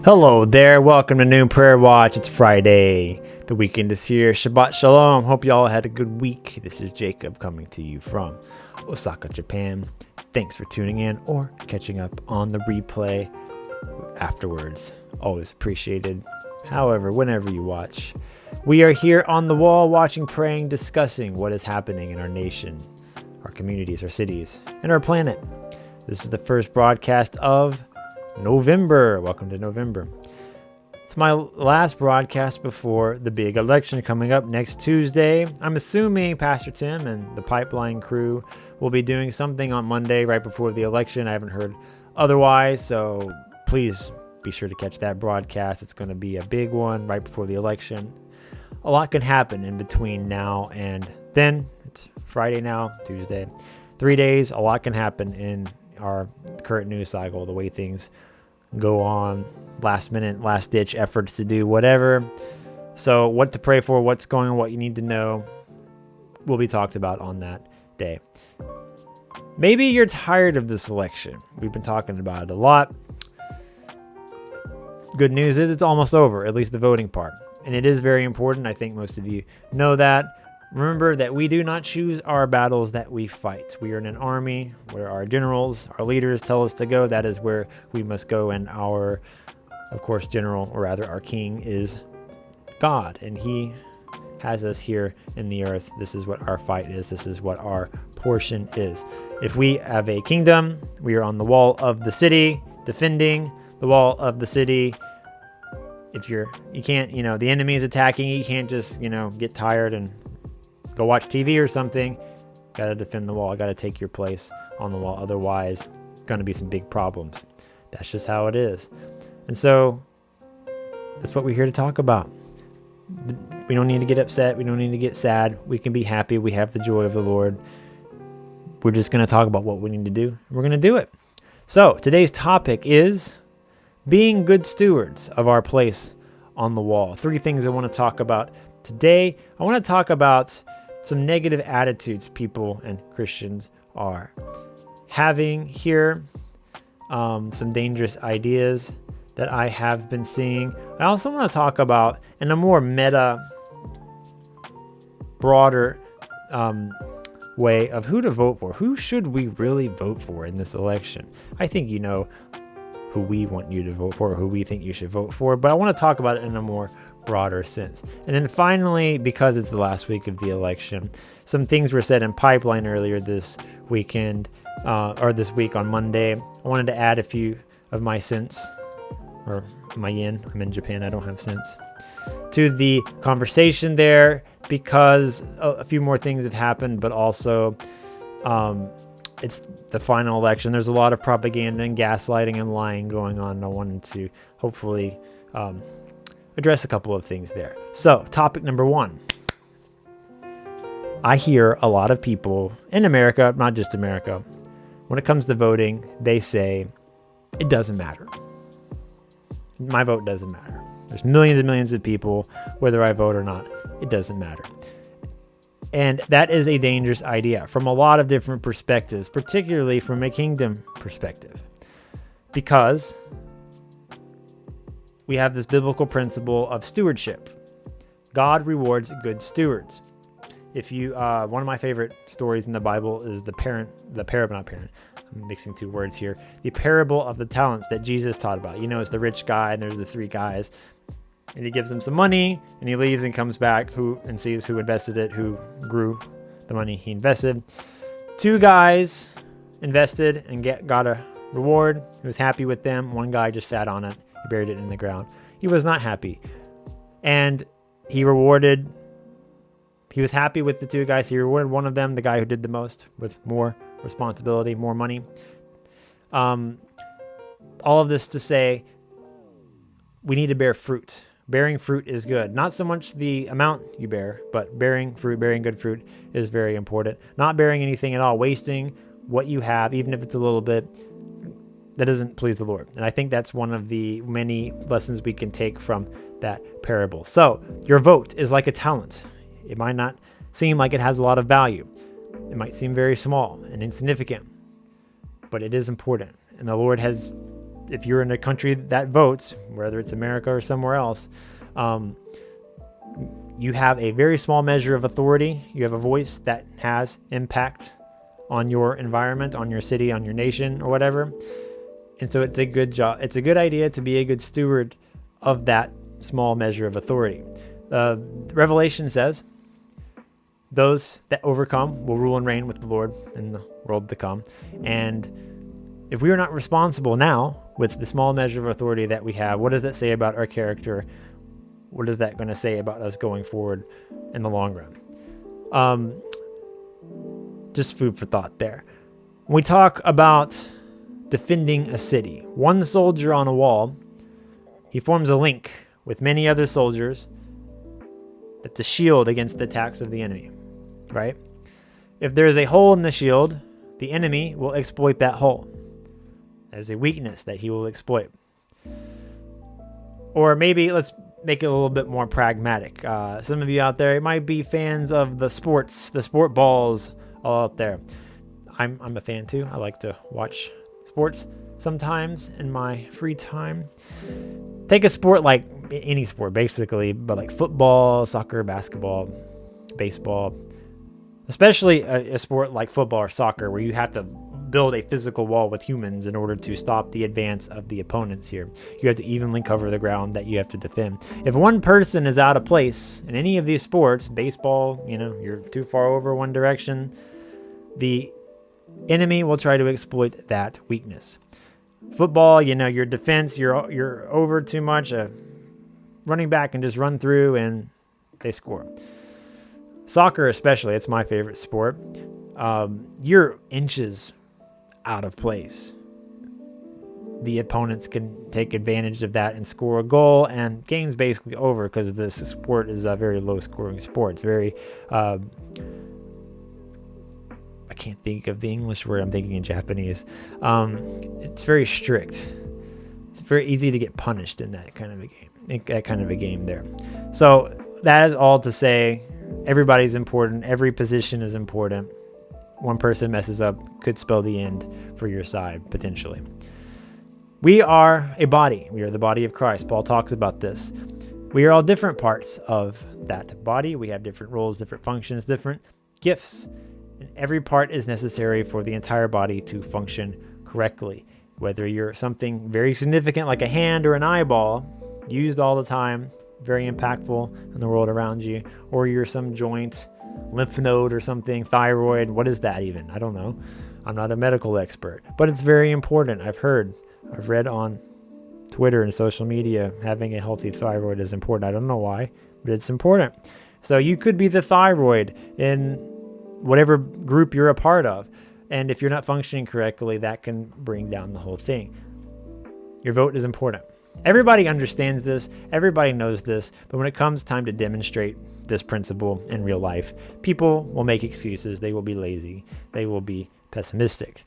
Hello there, welcome to Noon Prayer Watch. It's Friday, the weekend is here. Shabbat Shalom, hope you all had a good week. This is Jacob coming to you from Osaka, Japan. Thanks for tuning in or catching up on the replay afterwards. Always appreciated. However, whenever you watch, we are here on the wall watching, praying, discussing what is happening in our nation, our communities, our cities, and our planet. This is the first broadcast of November. Welcome to November. It's my last broadcast before the big election coming up next Tuesday. I'm assuming Pastor Tim and the Pipeline crew will be doing something on Monday right before the election. I haven't heard otherwise, so please be sure to catch that broadcast. It's going to be a big one right before the election. A lot can happen in between now and then. It's Friday now, Tuesday. 3 days, a lot can happen in our current news cycle, the way things go on, last minute, last ditch efforts to do whatever. So what to pray for, what's going on, what you need to know will be talked about on that day. Maybe you're tired of this election. We've been talking about it a lot. Good news is it's almost over, at least the voting part. And it is very important. I think most of you know that. Remember that we do not choose our battles that we fight. We are in an army where our generals, our leaders tell us to go. That is where we must go. And our, of course, general, or rather our king, is God. And he has us here in the earth. This is what our fight is. This is what our portion is. If we have a kingdom, we are on the wall of the city, defending the wall of the city. If you can't, the enemy is attacking you can't just, get tired and go watch TV or something. Got to defend the wall. Got to take your place on the wall. Otherwise, going to be some big problems. That's just how it is. And so that's what we're here to talk about. We don't need to get upset. We don't need to get sad. We can be happy. We have the joy of the Lord. We're just going to talk about what we need to do. We're going to do it. So today's topic is being good stewards of our place on the wall. 3 things I want to talk about today. I want to talk about some negative attitudes people and Christians are having here, some dangerous ideas that I have been seeing. I also want to talk about, in a more meta, broader way, of who to vote for. Who should we really vote for in this election? I think you know who we want you to vote for, or who we think you should vote for, but I want to talk about it in a more broader sense. And then finally, because it's the last week of the election, some things were said in Pipeline earlier this weekend, or this week on Monday. I wanted to add a few of my cents, or my yen, I'm in Japan, I don't have cents, to the conversation there, because a few more things have happened, but also it's the final election. There's a lot of propaganda and gaslighting and lying going on. I wanted to hopefully address a couple of things there. So, topic number 1. I hear a lot of people in America, not just America, when it comes to voting, they say, it doesn't matter. My vote doesn't matter. There's millions and millions of people, whether I vote or not, it doesn't matter. And that is a dangerous idea from a lot of different perspectives, particularly from a kingdom perspective. Because we have this biblical principle of stewardship. God rewards good stewards. If you, one of my favorite stories in the Bible is the I'm mixing 2 words here. The parable of the talents that Jesus taught about. It's the rich guy and there's the 3 guys. And he gives them some money and he leaves and comes back and sees who invested it, who grew the money he invested. 2 guys invested and got a reward. He was happy with them. 1 guy just sat on it. He buried it in the ground. He was not happy. And he was happy with the 2 guys. He rewarded one of them, the guy who did the most, with more responsibility, more money. All of this to say, we need to bear fruit. Bearing fruit is good. Not so much the amount you bear, but bearing fruit, bearing good fruit is very important. Not bearing anything at all, wasting what you have, even if it's a little bit, that doesn't please the Lord. And I think that's one of the many lessons we can take from that parable. So your vote is like a talent. It might not seem like it has a lot of value. It might seem very small and insignificant, but it is important. And the Lord has if you're in a country that votes, whether it's America or somewhere else, you have a very small measure of authority. You have a voice that has impact on your environment, on your city, on your nation, or whatever. And so it's a good job. It's a good idea to be a good steward of that small measure of authority. Revelation says, those that overcome will rule and reign with the Lord in the world to come. And if we are not responsible now with the small measure of authority that we have, what does that say about our character? What is that going to say about us going forward in the long run? Just food for thought there. When we talk about defending a city, one soldier on a wall, he forms a link with many other soldiers that's a shield against the attacks of the enemy, right? If there's a hole in the shield, the enemy will exploit that hole as a weakness that he will exploit. Or maybe let's make it a little bit more pragmatic. Some of you out there might be fans of the sport balls all out there. I'm a fan too. I like to watch sports sometimes in my free time. Take a sport like any sport basically, but like football, soccer, basketball, baseball, especially a sport like football or soccer where you have to build a physical wall with humans in order to stop the advance of the opponents here. You have to evenly cover the ground that you have to defend. If one person is out of place in any of these sports, baseball, you're too far over one direction, the enemy will try to exploit that weakness. Football, your defense, you're over too much. Running back and just run through and they score. Soccer especially, it's my favorite sport. You're inches out of place. The opponents can take advantage of that and score a goal, and game's basically over because this sport is a very low-scoring sport. It's very, I can't think of the English word. I'm thinking in Japanese. It's very strict. It's very easy to get punished in that kind of a game there. So that is all to say, everybody's important. Every position is important. One person messes up could spell the end for your side, potentially. We are a body. We are the body of Christ. Paul talks about this. We are all different parts of that body. We have different roles, different functions, different gifts. And every part is necessary for the entire body to function correctly. Whether you're something very significant like a hand or an eyeball, used all the time, very impactful in the world around you, or you're some joint, lymph node or something, thyroid, what is that even? I don't know. I'm not a medical expert, but it's very important. I've read on Twitter and social media, having a healthy thyroid is important. I don't know why, but it's important. So you could be the thyroid in whatever group you're a part of. And if you're not functioning correctly, that can bring down the whole thing. Your vote is important. Everybody understands this. Everybody knows this. But when it comes time to demonstrate this principle in real life, people will make excuses. They will be lazy. They will be pessimistic.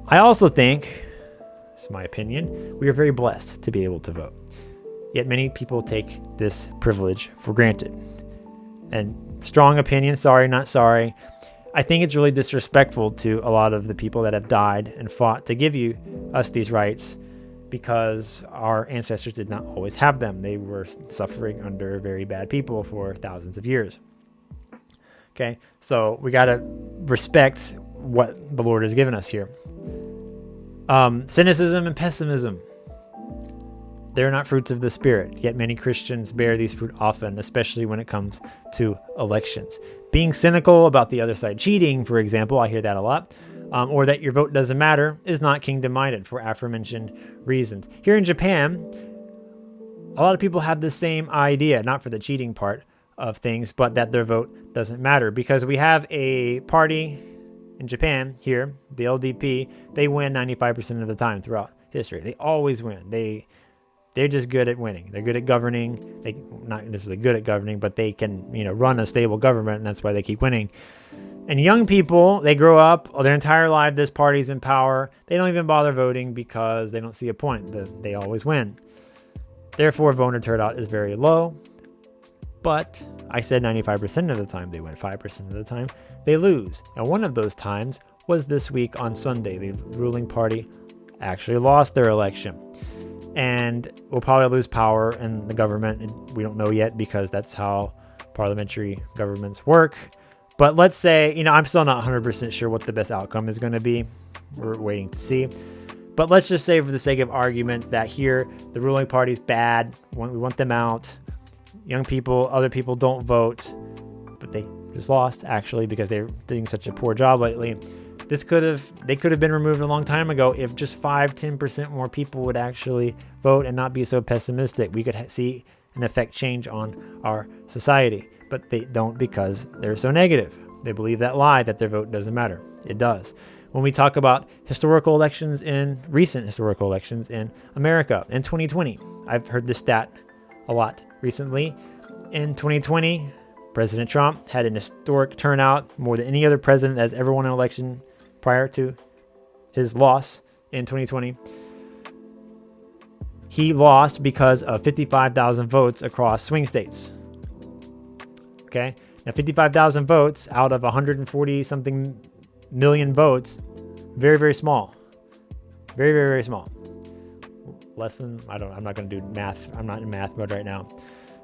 I also think, it's my opinion, we are very blessed to be able to vote. Yet many people take this privilege for granted. And strong opinion, sorry, not sorry. I think it's really disrespectful to a lot of the people that have died and fought to give us these rights, because our ancestors did not always have them. They were suffering under very bad people for thousands of years. Okay, so we got to respect what the Lord has given us here. Cynicism and pessimism, they're not fruits of the Spirit, yet many Christians bear these fruit often, especially when it comes to elections. Being cynical about the other side cheating, for example, I hear that a lot, or that your vote doesn't matter, is not kingdom-minded for aforementioned reasons. Here in Japan, a lot of people have the same idea, not for the cheating part of things, but that their vote doesn't matter, because we have a party in Japan here, the LDP. They win 95% of the time throughout history. They always win. They're just good at winning. They're good at governing. They not necessarily good at governing, but they can, run a stable government, and that's why they keep winning. And young people, they grow up their entire life, this party's in power. They don't even bother voting because they don't see a point. They always win. Therefore, voter turnout is very low. But I said 95% of the time they win, 5% of the time they lose. And one of those times was this week on Sunday. The ruling party actually lost their election. And will probably lose power in the government. And we don't know yet because that's how parliamentary governments work. But let's say, I'm still not 100% sure what the best outcome is going to be. We're waiting to see. But let's just say for the sake of argument that here the ruling party's bad. We want them out. Young people, other people don't vote. But they just lost, actually, because they're doing such a poor job lately. They could have been removed a long time ago if just 5-10% more people would actually vote and not be so pessimistic. We could see an effect change on our society, but they don't because they're so negative. They believe that lie that their vote doesn't matter. It does. When we talk about recent historical elections in America in 2020, I've heard this stat a lot recently. In 2020, President Trump had an historic turnout, more than any other president that's ever won an election prior to his loss in 2020. He lost because of 55,000 votes across swing states. Okay? Now, 55,000 votes out of 140 something million votes, very, very small. Very, very, very small. Less than, I'm not going to do math. I'm not in math mode right now.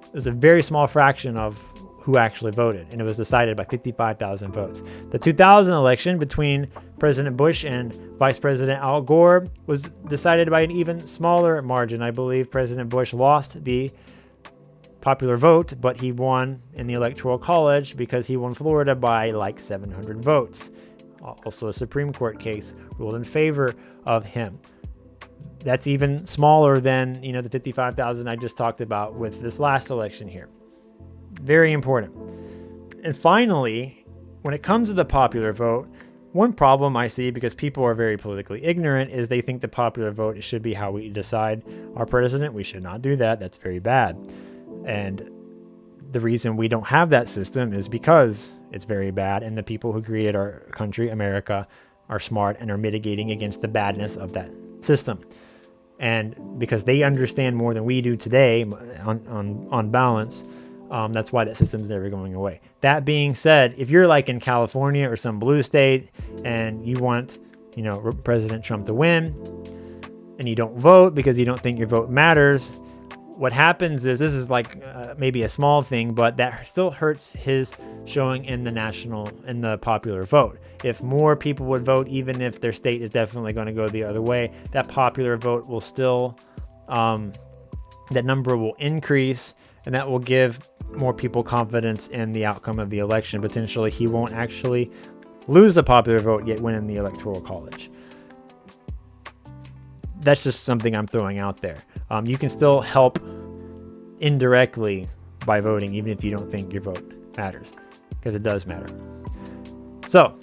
It was a very small fraction of who actually voted, and it was decided by 55,000 votes. The 2000 election between President Bush and Vice President Al Gore was decided by an even smaller margin. I believe President Bush lost the popular vote, but he won in the Electoral College because he won Florida by like 700 votes. Also, a Supreme Court case ruled in favor of him. That's even smaller than, the 55,000 I just talked about with this last election here. Very important. And finally, when it comes to the popular vote, one problem I see, because people are very politically ignorant, is they think the popular vote should be how we decide our president. We should not do that. That's very bad. And the reason we don't have that system is because it's very bad, and the people who created our country, America, are smart and are mitigating against the badness of that system. And because they understand more than we do today on balance, that's why that system's never going away. That being said, if you're like in California or some blue state and you want, President Trump to win and you don't vote because you don't think your vote matters, what happens is, this is like maybe a small thing, but that still hurts his showing in the popular vote. If more people would vote, even if their state is definitely going to go the other way, that popular vote will still, that number will increase, and that will give more people confidence in the outcome of the election. Potentially, he won't actually lose the popular vote, yet win in the Electoral College. That's just something I'm throwing out there. You can still help indirectly by voting, even if you don't think your vote matters, because it does matter. So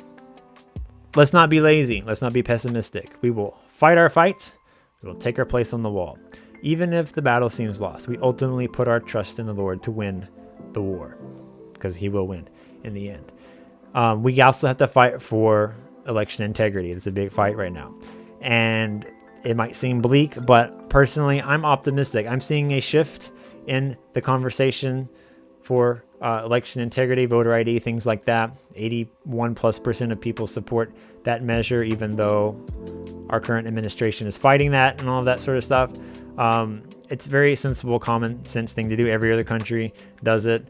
let's not be lazy. Let's not be pessimistic. We will fight our fights. We will take our place on the wall. Even if the battle seems lost, we ultimately put our trust in the Lord to win the war, because he will win in the end. We also have to fight for election integrity. It's a big fight right now. And it might seem bleak, but personally, I'm optimistic. I'm seeing a shift in the conversation for election integrity, voter ID, things like that. 81+% of people support that measure, even though our current administration is fighting that and all of that sort of stuff. It's a very sensible, common sense thing to do. Every other country does it,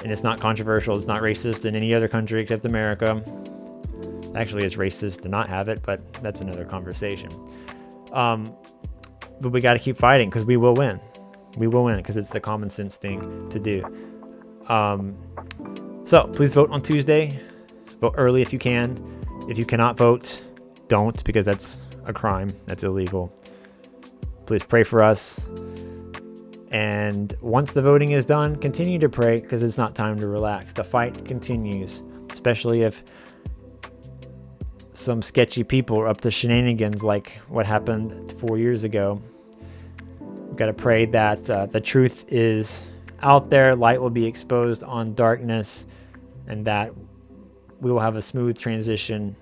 and it's not controversial. It's not racist in any other country except America. Actually, it's racist to not have it, but that's another conversation. But we got to keep fighting, because we will win. We will win because it's the common sense thing to do. So please vote on Tuesday. Vote early if you can. If you cannot vote, don't, because that's a crime. That's illegal. Please pray for us. And once the voting is done, continue to pray, because it's not time to relax. The fight continues, especially if some sketchy people are up to shenanigans like what happened 4 years ago. We've got to pray that the truth is out there, light will be exposed on darkness, and that we will have a smooth transition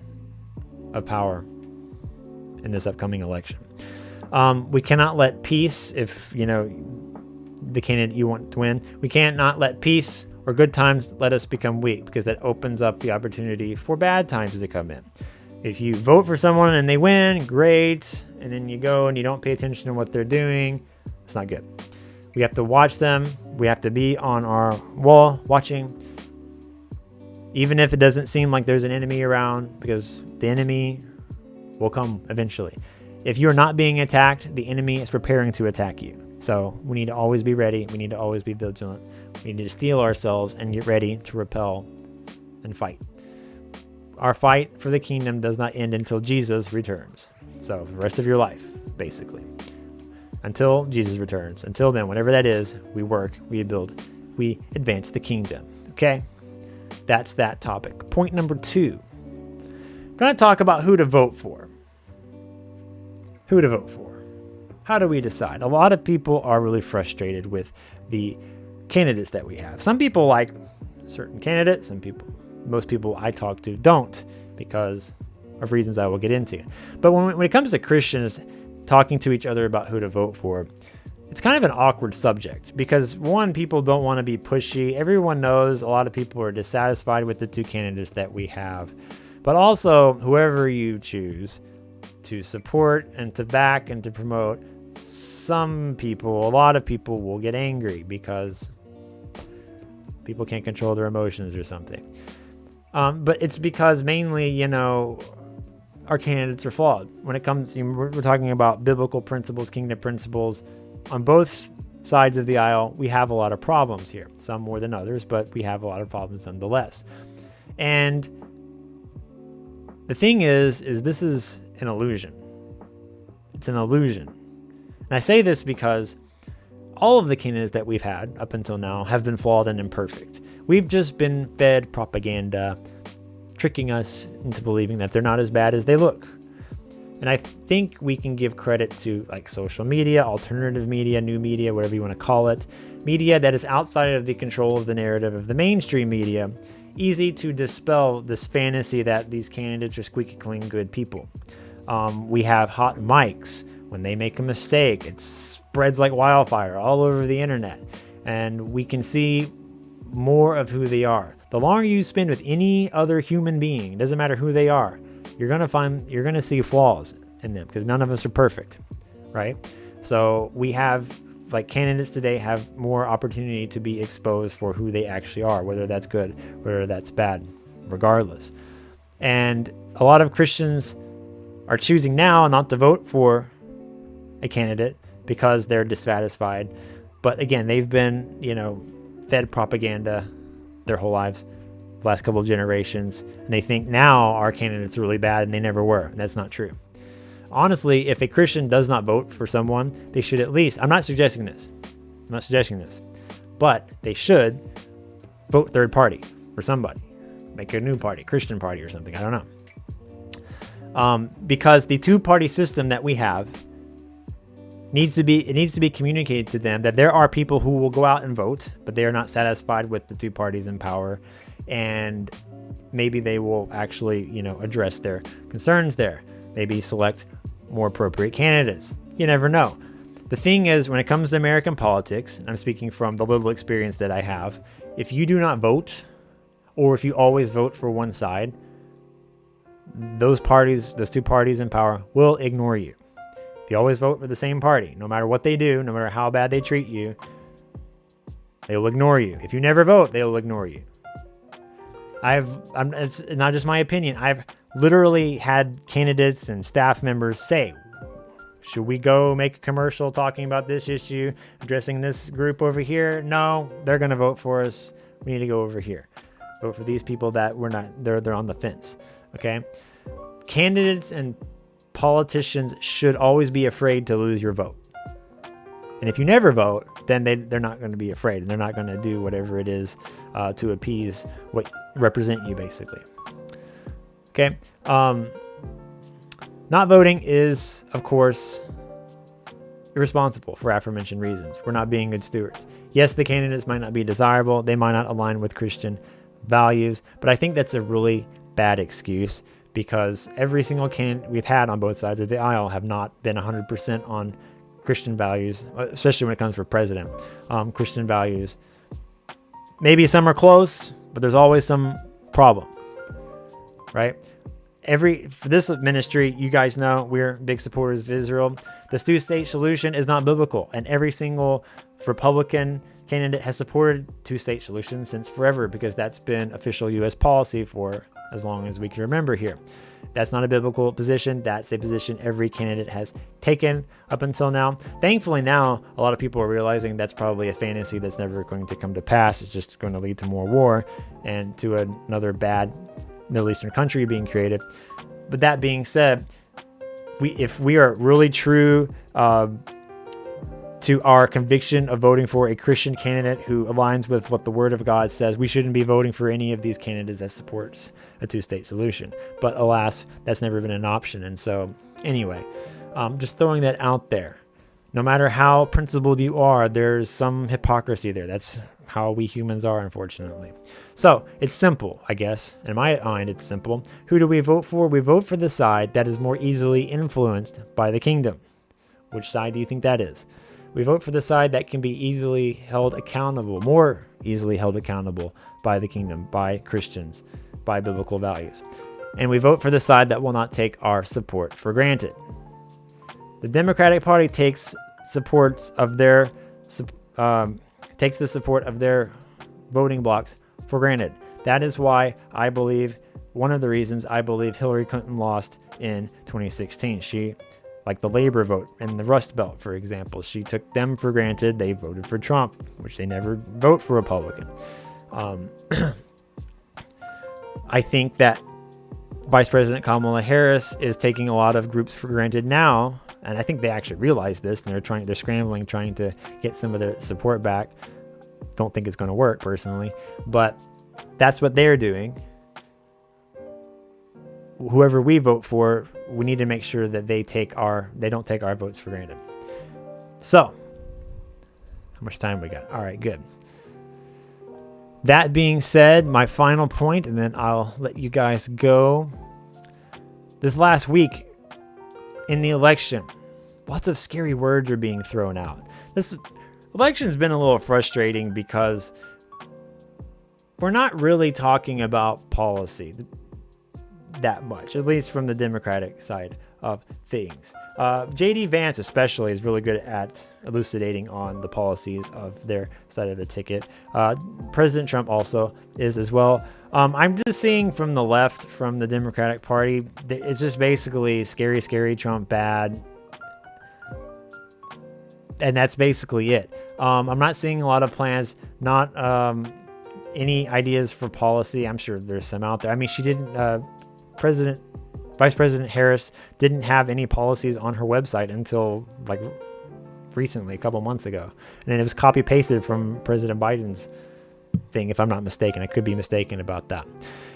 of power in this upcoming election. We cannot let peace, if the candidate you want to win, we can't not let peace or good times let us become weak, because that opens up the opportunity for bad times to come in. If you vote for someone and they win, great. And then you go and you don't pay attention to what they're doing, it's not good. We have to watch them. We have to be on our wall watching, even if it doesn't seem like there's an enemy around, because the enemy will come eventually. If you're not being attacked, the enemy is preparing to attack you. So we need to always be ready. We need to always be vigilant. We need to steel ourselves and get ready to repel and fight. Our fight for the kingdom does not end until Jesus returns. So the rest of your life, basically, until Jesus returns. Until then, whatever that is, we work, we build, we advance the kingdom. Okay? That's that topic. Point number 2. I'm going to talk about who to vote for. Who to vote for. How do we decide? A lot of people are really frustrated with the candidates that we have. Some people like certain candidates. Most people I talk to don't, because of reasons I will get into. But when it comes to Christians talking to each other about who to vote for, it's kind of an awkward subject because, one, people don't want to be pushy. Everyone knows a lot of people are dissatisfied with the 2 candidates that we have. But also, whoever you choose to support and to back and to promote, a lot of people will get angry because people can't control their emotions or something. But it's because mainly, our candidates are flawed. When it comes, we're talking about biblical principles, kingdom principles. On both sides of the aisle, we have a lot of problems here. Some more than others, but we have a lot of problems nonetheless. And the thing is this is an illusion. It's an illusion. And I say this because all of the candidates that we've had up until now have been flawed and imperfect. We've just been fed propaganda, tricking us into believing that they're not as bad as they look. And I think we can give credit to like social media, alternative media, new media, whatever you want to call it, media that is outside of the control of the narrative of the mainstream media, easy to dispel this fantasy that these candidates are squeaky clean good people. We have hot mics. When they make a mistake, it spreads like wildfire all over the internet, and we can see more of who they are. The longer you spend with any other human being, doesn't matter who they are, you're gonna see flaws in them because none of us are perfect, right? So we have, like, candidates today have more opportunity to be exposed for who they actually are, whether that's good, whether that's bad, regardless. And a lot of Christians are choosing now not to vote for a candidate because they're dissatisfied. But again, they've been, fed propaganda their whole lives, the last couple of generations, and they think now our candidates are really bad, and they never were. And that's not true. Honestly, if a Christian does not vote for someone, they should at least, I'm not suggesting this, but they should vote third party for somebody. Make a new party, Christian party or something, I don't know. Because the 2-party system that we have needs to be communicated to them that there are people who will go out and vote, but they are not satisfied with the 2 parties in power, and maybe they will actually, address their concerns there. Maybe select more appropriate candidates. You never know. The thing is, when it comes to American politics, and I'm speaking from the little experience that I have, if you do not vote, or if you always vote for one side, those 2 parties in power will ignore you. If you always vote for the same party, no matter what they do, no matter how bad they treat you, they will ignore you. If you never vote, they will ignore you. It's not just my opinion. I've literally had candidates and staff members say, should we go make a commercial talking about this issue, addressing this group over here? No, they're going to vote for us. We need to go over here. Vote for these people that we're not, they're on the fence. Okay? Candidates and politicians should always be afraid to lose your vote. And if you never vote, then they're not going to be afraid, and they're not going to do whatever it is to appease what represent you, basically. Okay. Not voting is, of course, irresponsible for aforementioned reasons. We're not being good stewards. Yes, the candidates might not be desirable. They might not align with Christian values, but I think that's a really bad excuse, because every single candidate we've had on both sides of the aisle have not been 100% on Christian values, especially when it comes for president. Christian values. Maybe some are close, but there's always some problem, right? For this ministry, you guys know we're big supporters of Israel. The two-state solution is not biblical, and every single Republican candidate has supported two-state solution since forever, because that's been official U.S. policy for as long as we can remember here. That's not a biblical position. That's a position every candidate has taken up until now. Thankfully, now a lot of people are realizing that's probably a fantasy that's never going to come to pass. It's just going to lead to more war and to another bad Middle Eastern country being created. But that being said, if we are really true to our conviction of voting for a Christian candidate who aligns with what the Word of God says, we shouldn't be voting for any of these candidates that supports a two-state solution. But alas, that's never been an option. And so anyway, just throwing that out there. No matter how principled you are, there's some hypocrisy there. That's how we humans are, unfortunately. So it's simple, I guess. In my mind, it's simple. Who do we vote for? We vote for the side that is more easily influenced by the kingdom. Which side do you think that is? We vote for the side that can be easily held accountable, more easily held accountable by the kingdom, by Christians, by biblical values. And we vote for the side that will not take our support for granted. The Democratic Party takes the support of their voting blocks for granted. That is why I believe, one of the reasons I believe Hillary Clinton lost in 2016. She, like the labor vote and the Rust Belt, for example, she took them for granted. They voted for Trump, which they never vote for Republican. I think that Vice President Kamala Harris is taking a lot of groups for granted now, and I think they actually realize this, and they're scrambling, trying to get some of their support back. Don't think it's going to work personally, but that's what they're doing. Whoever we vote for, we need to make sure that they don't take our votes for granted. So, how much time we got? All right, good. That being said, my final point, and then I'll let you guys go. This last week in the election, lots of scary words are being thrown out. This election's been a little frustrating because we're not really talking about policy that much, at least from the Democratic side of things. J.D. Vance especially is really good at elucidating on the policies of their side of the ticket. President Trump also is as well. I'm just seeing from the left, from the Democratic Party, it's just basically scary, Trump bad. And that's basically it. I'm not seeing a lot of plans, not any ideas for policy. I'm sure there's some out there. I mean, she didn't... Vice President Harris didn't have any policies on her website until like recently, a couple months ago. And then it was copy pasted from President Biden's thing, if I'm not mistaken. I could be mistaken about that.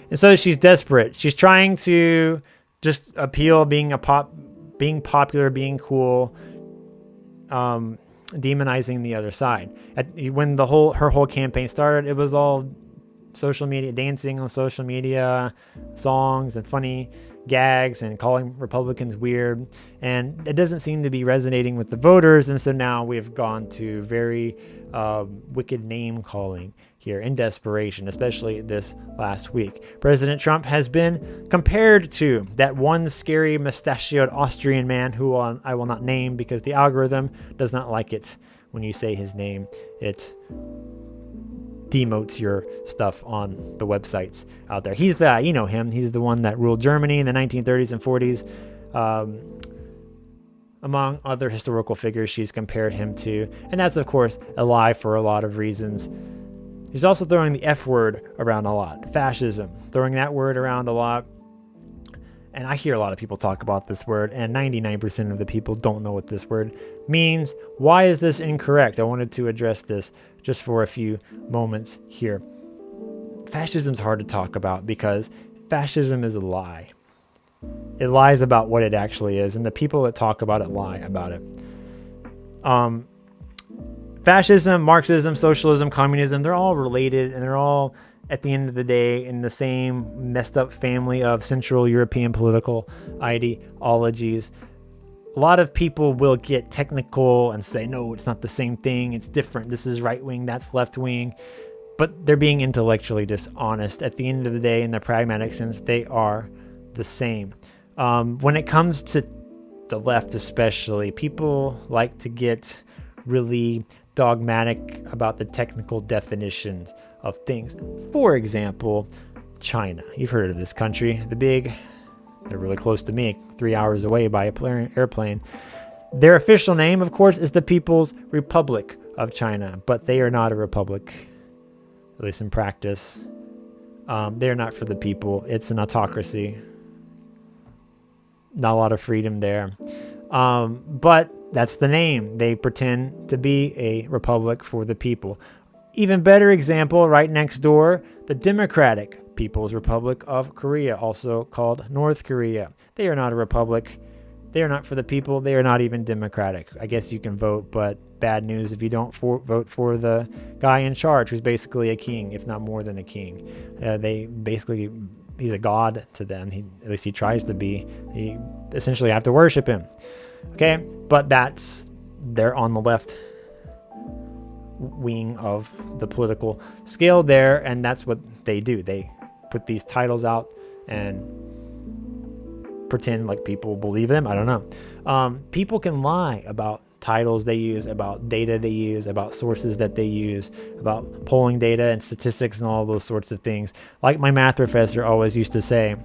And so she's desperate. She's trying to just appeal, being popular, being cool, demonizing the other side. When her whole campaign started, it was all social media, dancing on social media, songs and funny gags and calling Republicans weird. And it doesn't seem to be resonating with the voters. And so now we've gone to very wicked name calling here in desperation, especially this last week. President Trump has been compared to that one scary mustachioed Austrian man who I will not name because the algorithm does not like it when you say his name. It demotes your stuff on the websites out there. He's you know him. He's the one that ruled Germany in the 1930s and 40s. Among other historical figures she's compared him to. And that's, of course, a lie for a lot of reasons. He's also throwing the F word around a lot. Fascism. Throwing that word around a lot. And I hear a lot of people talk about this word, and 99% of the people don't know what this word means. Why is this incorrect? I wanted to address this just for a few moments here. Fascism's hard to talk about because fascism is a lie. It lies about what it actually is, and the people that talk about it lie about it. Fascism, Marxism, socialism, communism, they're all related, and they're all, at the end of the day, in the same messed up family of Central European political ideologies. A lot of people will get technical and say, no, it's not the same thing. It's different. This is right wing. That's left wing. But they're being intellectually dishonest. At the end of the day, in the pragmatic sense, they are the same. When it comes to the left especially, people like to get really dogmatic about the technical definitions of things. For example, China. You've heard of this country. They're really close to me, 3 hours away by airplane. Their official name, of course, is the People's Republic of China, but they are not a republic, at least in practice. They're not for the people. It's an autocracy. Not a lot of freedom there. But that's the name. They pretend to be a republic for the people. Even better example, right next door, the Democratic People's Republic of Korea, also called North Korea. They are not a republic. They are not for the people. They are not even democratic. I guess you can vote, but bad news if you don't vote for the guy in charge, who's basically a king, if not more than a king. He's a god to them. At least he tries to be. You essentially have to worship him. Okay, but they're on the left wing of the political scale there, and that's what they do. They put these titles out and pretend like people believe them. I don't know. People can lie about titles they use, about data they use, about sources that they use, about polling data and statistics and all those sorts of things. Like my math professor always used to say,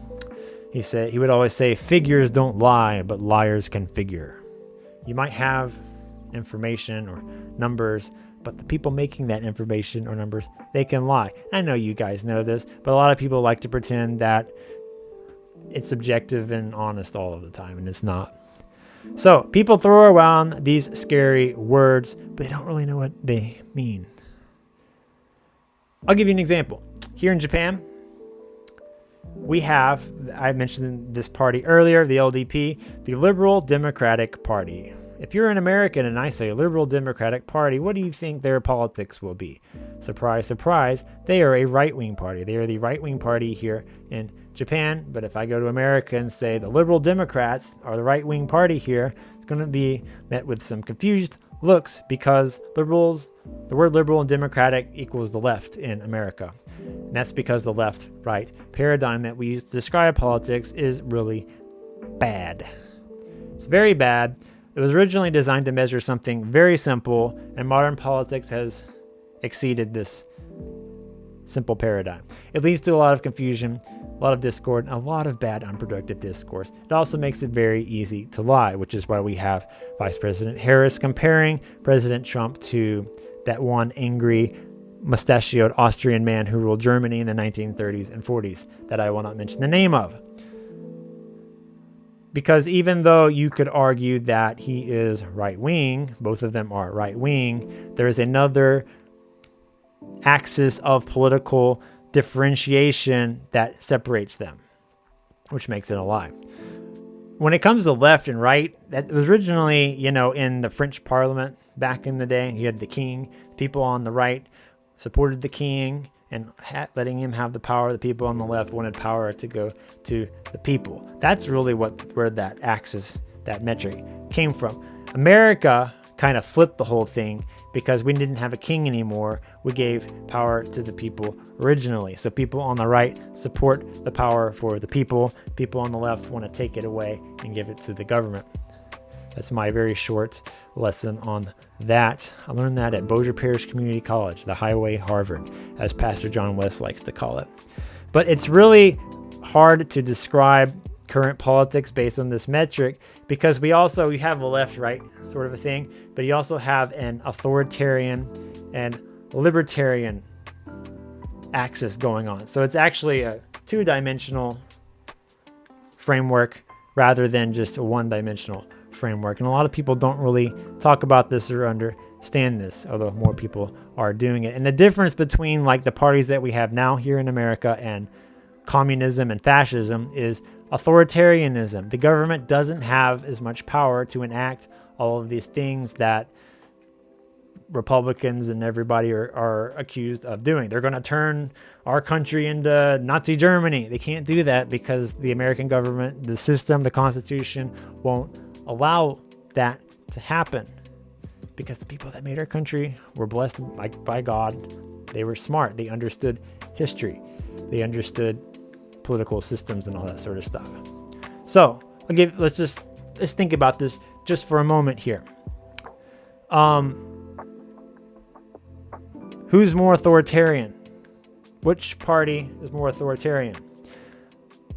he would always say, figures don't lie, but liars can figure. You might have information or numbers, but the people making that information or numbers, they can lie. I know you guys know this, but a lot of people like to pretend that it's subjective and honest all of the time, and it's not. So people throw around these scary words, but they don't really know what they mean. I'll give you an example. Here in Japan, I mentioned this party earlier, the LDP, the Liberal Democratic Party. If you're an American and I say Liberal Democratic Party, what do you think their politics will be? Surprise, surprise, they are a right-wing party. They are the right-wing party here in Japan. But if I go to America and say the Liberal Democrats are the right-wing party here, it's going to be met with some confused looks because the word liberal and democratic equals the left in America. And that's because the left-right paradigm that we use to describe politics is really bad. It's very bad. It was originally designed to measure something very simple, and modern politics has exceeded this simple paradigm. It leads to a lot of confusion, a lot of discord, and a lot of bad, unproductive discourse. It also makes it very easy to lie, which is why we have Vice President Harris comparing President Trump to that one angry, mustachioed Austrian man who ruled Germany in the 1930s and 40s that I will not mention the name of. Because even though you could argue that he is right-wing, both of them are right-wing, there is another axis of political differentiation that separates them, which makes it a lie. When it comes to left and right, that was originally, in the French Parliament back in the day. You had the king. People on the right supported the king and letting him have the power. The people on the left wanted power to go to the people. That's really where that axis, that metric came from. America kind of flipped the whole thing because we didn't have a king anymore. We gave power to the people originally. So people on the right support the power for the people. People on the left want to take it away and give it to the government. That's my very short lesson on that. I learned that at Bossier Parish Community College, the Highway Harvard, as Pastor John West likes to call it. But it's really hard to describe current politics based on this metric because we have a left-right sort of a thing, but you also have an authoritarian and libertarian axis going on. So it's actually a two-dimensional framework rather than just a one-dimensional framework. And a lot of people don't really talk about this or understand this, although more people are doing it. And the difference between the parties that we have now here in America and communism and fascism is authoritarianism. The government doesn't have as much power to enact all of these things that Republicans and everybody are accused of doing. They're going to turn our country into Nazi Germany. They can't do that because the American government, the system, the Constitution won't allow that to happen because the people that made our country were blessed by God. They were smart. They understood history. They understood political systems and all that sort of stuff. So let's think about this just for a moment here. Who's more authoritarian? Which party is more authoritarian?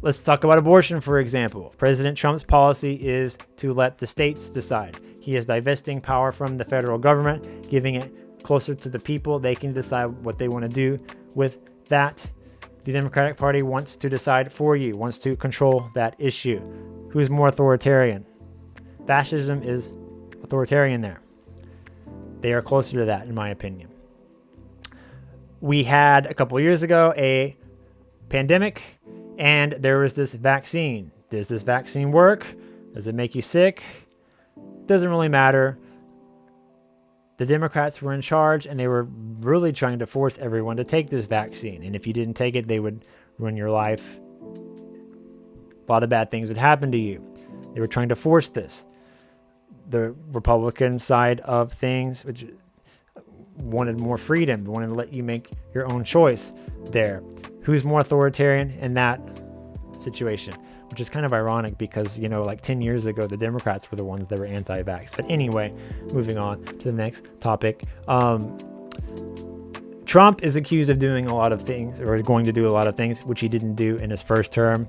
Let's talk about abortion, for example. President Trump's policy is to let the states decide. He is divesting power from the federal government, giving it closer to the people. They can decide what they want to do with that. The Democratic Party wants to decide for you, wants to control that issue. Who's more authoritarian? Fascism is authoritarian there. They are closer to that, in my opinion. We had a couple years ago a pandemic, and there was this vaccine. Does this vaccine work? Does it make you sick? Doesn't really matter. The Democrats were in charge, and they were really trying to force everyone to take this vaccine. And if you didn't take it, they would ruin your life. A lot of bad things would happen to you. They were trying to force this. The Republican side of things, which wanted more freedom, wanted to let you make your own choice there. Who's more authoritarian in that situation? Which is kind of ironic because, like 10 years ago, the Democrats were the ones that were anti-vax. But anyway, moving on to the next topic. Trump is accused of doing a lot of things, or is going to do a lot of things, which he didn't do in his first term.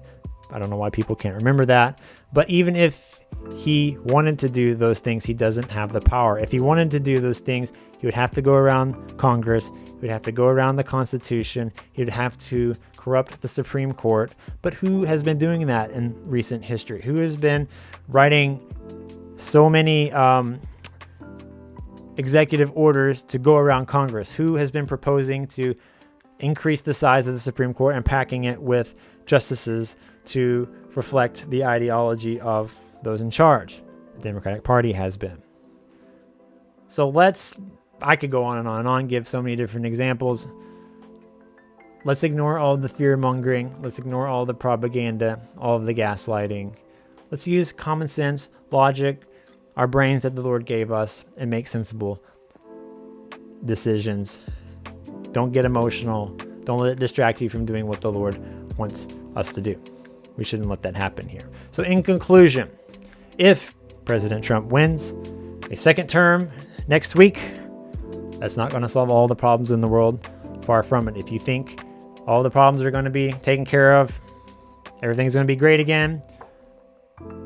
I don't know why people can't remember that. But even if he wanted to do those things, he doesn't have the power. If he wanted to do those things, he would have to go around Congress. He would have to go around the Constitution. He would have to corrupt the Supreme Court. But who has been doing that in recent history? Who has been writing so many executive orders to go around Congress? Who has been proposing to increase the size of the Supreme Court and packing it with justices to reflect the ideology of those in charge? The Democratic Party has been. So I could go on and on and on, give so many different examples. Let's ignore all the fear mongering. Let's ignore all the propaganda, all of the gaslighting. Let's use common sense, logic, our brains that the Lord gave us, and make sensible decisions. Don't get emotional. Don't let it distract you from doing what the Lord wants us to do. We shouldn't let that happen here. So in conclusion, if President Trump wins a second term next week, that's not going to solve all the problems in the world. Far from it. If you think all the problems are going to be taken care of, everything's going to be great again,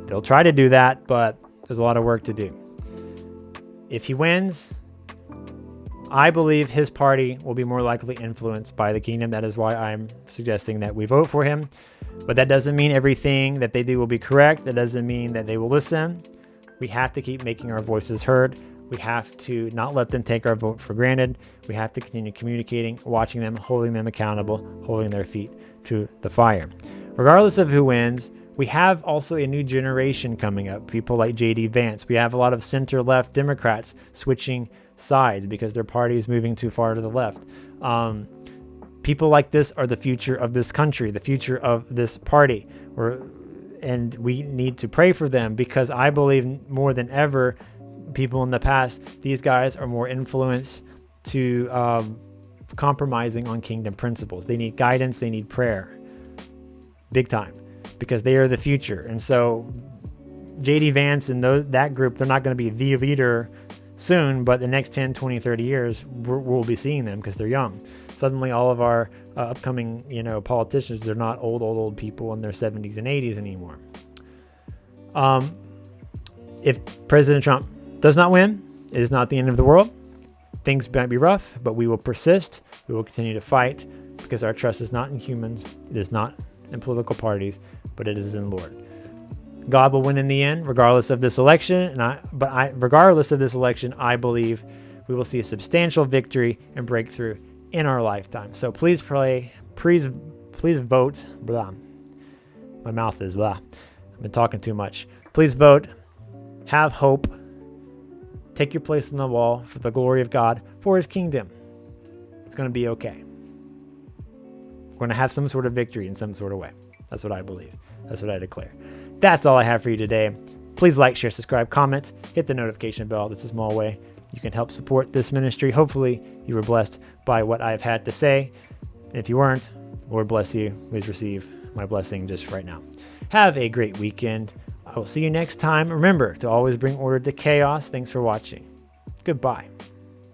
they'll try to do that, but there's a lot of work to do. If he wins, I believe his party will be more likely influenced by the kingdom. That is why I'm suggesting that we vote for him. But that doesn't mean everything that they do will be correct. That doesn't mean that they will listen. We have to keep making our voices heard. We have to not let them take our vote for granted. We have to continue communicating, watching them, holding them accountable, holding their feet to the fire. Regardless of who wins, we have also a new generation coming up. People like J.D. Vance. We have a lot of center-left Democrats switching sides because their party is moving too far to the left. People like this are the future of this country, the future of this party. And we need to pray for them because I believe more than ever, people in the past, these guys are more influenced to compromising on kingdom principles. They need guidance. They need prayer. Big time. Because they are the future. And so J.D. Vance and that group, they're not going to be the leader soon, but the next 10, 20, 30 years, we'll be seeing them because they're young. Suddenly all of our upcoming, politicians, they're not old people in their 70s and 80s anymore. If President Trump does not win, it is not the end of the world. Things might be rough, but we will persist. We will continue to fight because our trust is not in humans. It is not in political parties, but it is in the Lord. God will win in the end, regardless of this election. Regardless of this election, I believe we will see a substantial victory and breakthrough in our lifetime. So please pray, please vote. Blah. My mouth is blah. I've been talking too much. Please vote. Have hope. Take your place on the wall for the glory of God, for his kingdom. It's going to be okay. We're going to have some sort of victory in some sort of way. That's what I believe. That's what I declare. That's all I have for you today. Please like, share, subscribe, comment, hit the notification bell. That's a small way you can help support this ministry. Hopefully you were blessed by what I've had to say. And if you weren't, Lord bless you. Please receive my blessing just right now. Have a great weekend. I will see you next time. Remember to always bring order to chaos. Thanks for watching. Goodbye.